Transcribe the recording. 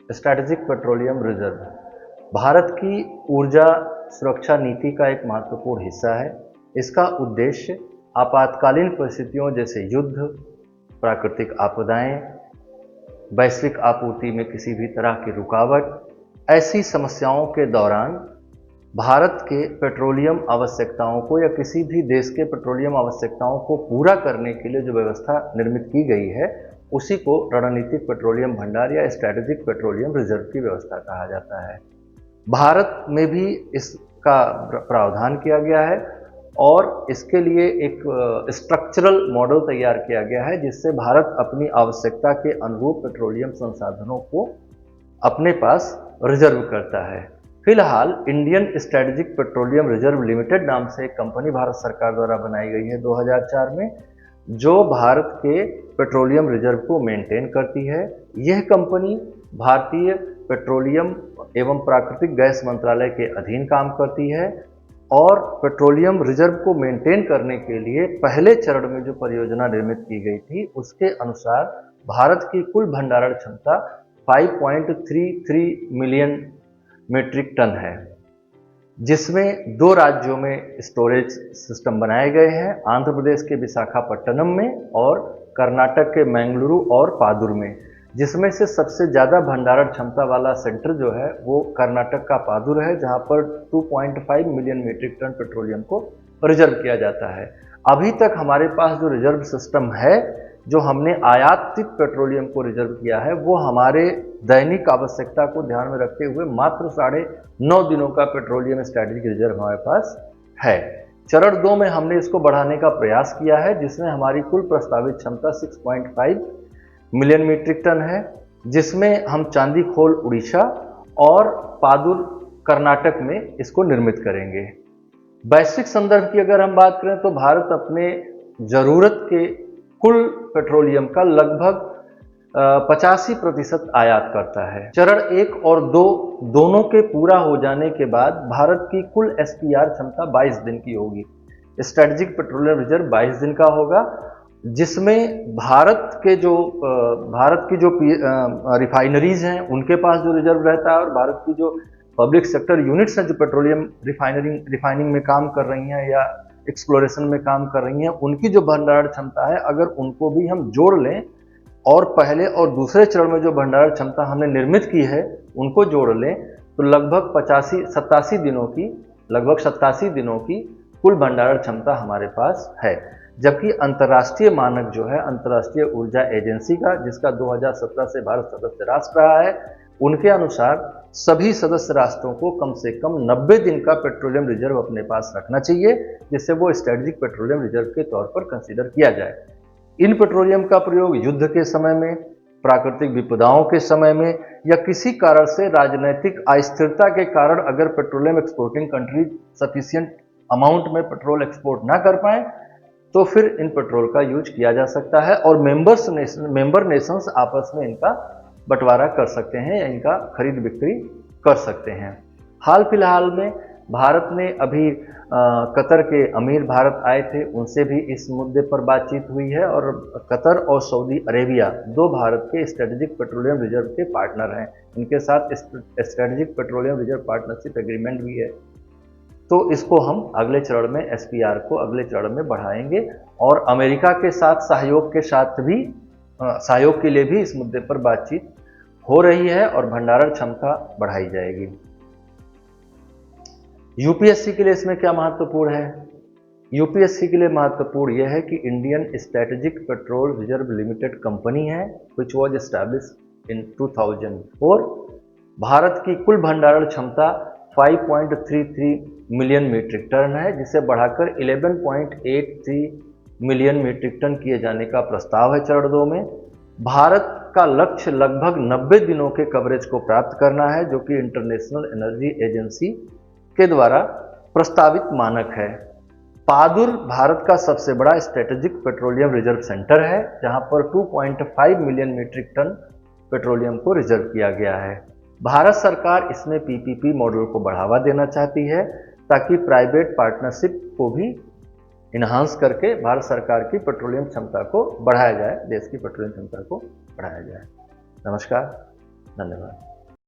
Strategic petroleum reserve Bharat की ऊर्जा सुरक्षा नीति का एक महत्वपूर्ण हिस्सा है। इसका उद्देश्य आपातकालीन परिस्थितियों जैसे युद्ध, प्राकृतिक आपदाएं, वैश्विक आपूर्ति में किसी भी तरह की रुकावट, ऐसी समस्याओं के दौरान भारत के पेट्रोलियम आवश्यकताओं को या किसी भी देश के पेट्रोलियम आवश्यकताओं को पूरा करने के लिए जो व्यवस्था निर्मित की गई है, उसी को रणनीतिक पेट्रोलियम भंडार या स्ट्रैटेजिक पेट्रोलियम रिजर्व की व्यवस्था कहा जाता है। भारत में भी इसका प्रावधान किया गया है और इसके लिए एक स्ट्रक्चरल मॉडल तैयार किया गया है, जिससे भारत अपनी आवश्यकता के अनुरूप पेट्रोलियम संसाधनों को अपने पास रिजर्व करता है। फिलहाल Indian strategic petroleum reserve limited नाम से एक कंपनी भारत सरकार द्वारा बनाई गई है 2004 में, जो भारत के पेट्रोलियम रिजर्व को मेंटेन करती है। यह कंपनी भारतीय पेट्रोलियम एवं प्राकृतिक गैस मंत्रालय के अधीन काम करती है और पेट्रोलियम रिजर्व को मेंटेन करने के लिए पहले चरण में जो परियोजना निर्मित की गई थी, उसके अनुसार भारत की कुल भंडारण क्षमता 5.33 मिलियन मीट्रिक टन है, जिसमें 2 राज्यों में स्टोरेज सिस्टम बनाए गए हैं, आंध्र प्रदेश के विशाखापट्टनम में और कर्नाटक के मैंगलुरु और पादुर में, जिसमें से सबसे ज़्यादा भंडारण क्षमता वाला सेंटर जो है वो कर्नाटक का पादुर है, जहां पर 2.5 मिलियन मीट्रिक टन पेट्रोलियम को रिजर्व किया जाता है। अभी तक हमारे पास जो रिजर्व सिस्टम है, जो हमने आयातित पेट्रोलियम को रिजर्व किया है, वो हमारे दैनिक आवश्यकता को ध्यान में रखते हुए मात्र 9.5 दिनों का पेट्रोलियम स्ट्रैटेजिक रिजर्व हमारे पास है। चरण 2 में हमने इसको बढ़ाने का प्रयास किया है, जिसमें हमारी कुल प्रस्तावित क्षमता 6.5 मिलियन मीट्रिक टन है, जिसमें हम चांदीखोल उड़ीसा और पादुर कर्नाटक में इसको निर्मित करेंगे। वैश्विक संदर्भ की अगर हम बात करें तो भारत अपने जरूरत के कुल पेट्रोलियम का लगभग 85% आयात करता है। चरण 1 और 2 दोनों के पूरा हो जाने के बाद भारत की कुल SPR क्षमता 22 दिन की होगी। स्ट्रैटेजिक पेट्रोलियम रिजर्व 22 दिन का होगा, जिसमें भारत की जो रिफाइनरीज हैं उनके पास जो रिजर्व रहता है और भारत की जो पब्लिक सेक्टर यूनिट्स हैं जो पेट्रोलियम रिफाइनिंग में काम कर रही हैं या एक्सप्लोरेशन में काम कर रही हैं, उनकी जो भंडारण क्षमता है, अगर उनको भी हम जोड़ लें और पहले और दूसरे चरण में जो भंडारण क्षमता हमने निर्मित की है उनको जोड़ लें, तो लगभग 87 दिनों की कुल भंडारण क्षमता हमारे पास है। जबकि अंतर्राष्ट्रीय मानक जो है अंतर्राष्ट्रीय ऊर्जा एजेंसी का, जिसका 2017 से भारत सदस्य राष्ट्र रहा है, उनके अनुसार सभी सदस्य राष्ट्रों को कम से कम 90 दिन का पेट्रोलियम रिजर्व अपने पास रखना चाहिए, जिससे वो स्ट्रैटेजिक पेट्रोलियम रिजर्व के तौर पर कंसीडर किया जाए। इन पेट्रोलियम का प्रयोग युद्ध के समय में, प्राकृतिक विपदाओं के समय में या किसी कारण से राजनीतिक अस्थिरता के कारण अगर petroleum exporting country sufficient amount में पेट्रोल एक्सपोर्ट ना कर पाए, तो फिर इन पेट्रोल का यूज किया जा सकता है और मेंबर नेशंस आपस में इनका बंटवारा कर सकते हैं या इनका खरीद बिक्री कर सकते हैं। हाल फिलहाल में भारत ने अभी कतर के अमीर भारत आए थे, उनसे भी इस मुद्दे पर बातचीत हुई है और कतर और सऊदी अरेबिया 2 भारत के स्ट्रैटेजिक पेट्रोलियम रिजर्व के पार्टनर हैं। इनके साथ strategic petroleum reserve partnership agreement भी है। तो इसको हम अगले चरण में SPR को अगले चरण में बढ़ाएंगे और अमेरिका के साथ सहयोग के लिए भी इस मुद्दे पर बातचीत हो रही है और भंडारण क्षमता बढ़ाई जाएगी। यूपीएससी के लिए इसमें क्या महत्वपूर्ण है? यूपीएससी के लिए महत्वपूर्ण यह है कि Indian strategic petrol reserve limited company है, which was established in 2004। Bharat की कुल भंडारण क्षमता 5.33 मिलियन मीट्रिक टन है, जिसे बढ़ाकर 11.83 मिलियन मीट्रिक टन किए जाने का प्रस्ताव है चरण 2 में। भारत का लक्ष्य लगभग 90 दिनों के कवरेज को प्राप्त करना है, जो कि इंटरनेशनल एनर्जी एजेंसी के द्वारा प्रस्तावित मानक है। पादुर भारत का सबसे बड़ा स्ट्रैटेजिक पेट्रोलियम रिजर्व सेंटर है, जहां पर 2.5 मिलियन मीट्रिक टन पेट्रोलियम को रिजर्व किया गया है। भारत सरकार इसमें PPP मॉडल को बढ़ावा देना चाहती है, ताकि प्राइवेट पार्टनरशिप को भी इन्हांस करके भारत सरकार की पेट्रोलियम क्षमता को बढ़ाया जाए, देश की पेट्रोलियम क्षमता को बढ़ाया जाए। नमस्कार, धन्यवाद।